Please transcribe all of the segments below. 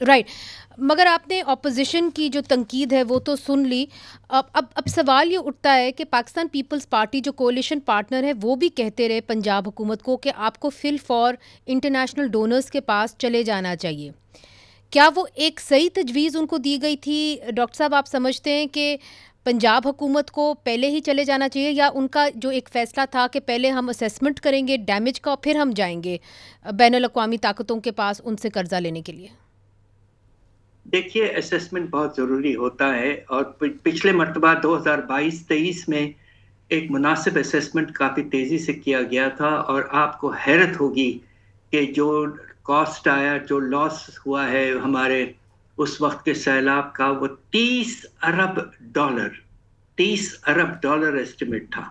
Right. مگر آپ نے اپوزیشن کی جو تنقید ہے وہ تو سن لی. اب سوال یہ اٹھتا ہے کہ پاکستان پیپلز پارٹی جو کولیشن پارٹنر ہے وہ بھی کہتے رہے پنجاب حکومت کو کہ آپ کو فل فور انٹرنیشنل ڈونرز کے پاس چلے جانا چاہیے. کیا وہ ایک صحیح تجویز ان کو دی گئی تھی ڈاکٹر صاحب؟ آپ سمجھتے ہیں کہ پنجاب حکومت کو پہلے ہی چلے جانا چاہیے، یا ان کا جو ایک فیصلہ تھا کہ پہلے ہم اسیسمنٹ کریں گے ڈیمیج کا پھر ہم جائیں گے بین الاقوامی طاقتوں کے پاس ان سے قرضہ لینے کے لیے؟ دیکھیے اسیسمنٹ بہت ضروری ہوتا ہے، اور پچھلے مرتبہ 2022-23 میں ایک مناسب اسیسمنٹ کافی تیزی سے کیا گیا تھا، اور آپ کو حیرت ہوگی کہ جو کاسٹ آیا، جو لاس ہوا ہے ہمارے اس وقت کے سیلاب کا، وہ $30 ارب ایسٹیمیٹ تھا.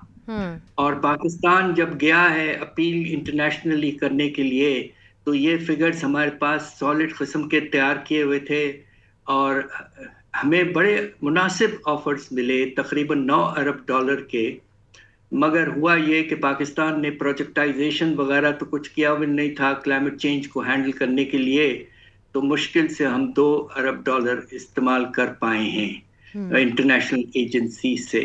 اور پاکستان جب گیا ہے اپیل انٹرنیشنلی کرنے کے لیے تو یہ فگرز ہمارے پاس سالڈ قسم کے تیار کیے ہوئے تھے، اور ہمیں بڑے مناسب آفرز ملے تقریباً $9 ارب کے. مگر ہوا یہ کہ پاکستان نے پروجیکٹائزیشن وغیرہ تو کچھ کیا بھی نہیں تھا کلائمیٹ چینج کو ہینڈل کرنے کے لیے، تو مشکل سے ہم $2 ارب استعمال کر پائے ہیں انٹرنیشنل ایجنسی سے.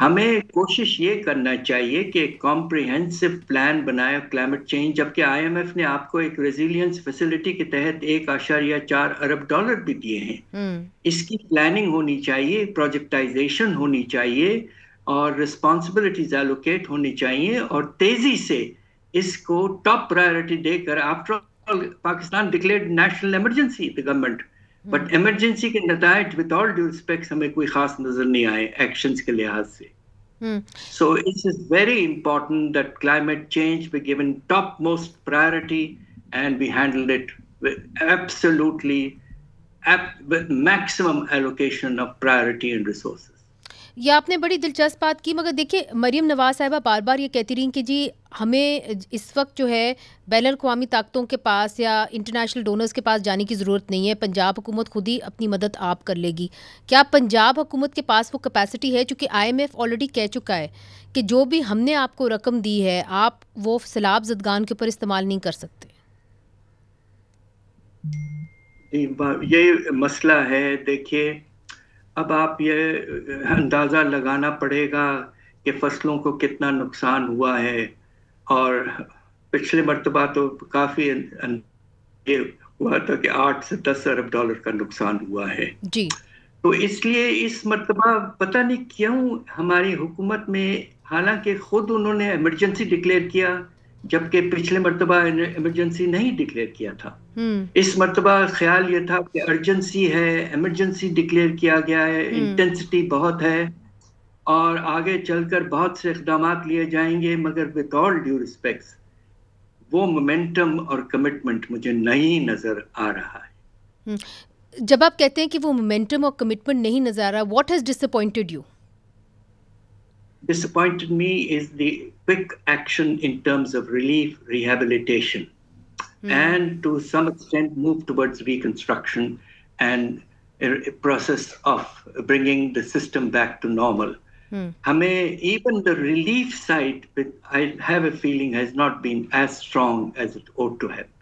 ہمیں کوشش یہ کرنا چاہیے کہ ایک کمپریہنسو پلان بنایا کلائمیٹ چینج، جبکہ آئی ایم ایف نے آپ کو ایک ریزیلینس فیسلٹی کے تحت $1.4 ارب بھی دیے ہیں. اس کی پلاننگ ہونی چاہیے، پروجیکٹائزیشن ہونی چاہیے، اور رسپانسبلٹیز ایلوکیٹ ہونی چاہیے، اور تیزی سے اس کو ٹاپ پرائیورٹی دے کر. After all Pakistan declared national emergency the government, but emergency کے نتائج ود آل ڈیو ریسپیکٹ ہمیں کوئی خاص نظر نہیں آئے ایکشنز کے لحاظ سے. So it is very important that climate change be given topmost priority, and we handle it with absolutely with maximum allocation of priority and resources. یہ آپ نے بڑی دلچسپ بات کی، مگر دیکھیے مریم نواز صاحبہ بار بار یہ کہتی رہیں کہ جی ہمیں اس وقت جو ہے بین الاقوامی طاقتوں کے پاس یا انٹرنیشنل ڈونرز کے پاس جانے کی ضرورت نہیں ہے، پنجاب حکومت خود ہی اپنی مدد آپ کر لے گی. کیا پنجاب حکومت کے پاس وہ کیپیسٹی ہے؟ چونکہ آئی ایم ایف آلریڈی کہہ چکا ہے کہ جو بھی ہم نے آپ کو رقم دی ہے آپ وہ سیلاب زدگان کے اوپر استعمال نہیں کر سکتے. یہ مسئلہ ہے. دیکھیے اب آپ یہ اندازہ لگانا پڑے گا کہ فصلوں کو کتنا نقصان ہوا ہے، اور پچھلے مرتبہ تو کافی یہ ہوا تھا کہ $8 سے $10 ارب کا نقصان ہوا ہے. جی تو اس لیے اس مرتبہ پتہ نہیں کیوں ہماری حکومت میں، حالانکہ خود انہوں نے ایمرجنسی ڈکلیئر کیا جبکہ پچھلے مرتبہ ایمرجنسی نہیں ڈکلیئر کیا تھا. اس مرتبہ خیال یہ تھا کہ ارجنسی ہے، ایمرجنسی ڈکلیئر کیا گیا ہے، انٹینسٹی بہت ہے، اور آگے چل کر بہت سے اقدامات لیے جائیں گے، مگر ود آل ڈیو ریسپیکٹس وہ مومنٹم اور کمٹمنٹ مجھے نہیں نظر آ رہا ہے. جب آپ کہتے ہیں کہ وہ مومنٹم اور کمٹمنٹ نہیں نظر آ رہا، what has disappointed you? Disappointed me is the quick action in terms of relief, rehabilitation, and to some extent move towards reconstruction and a process of bringing the system back to normal. Even the relief side, I have a feeling, has not been as strong as it ought to have.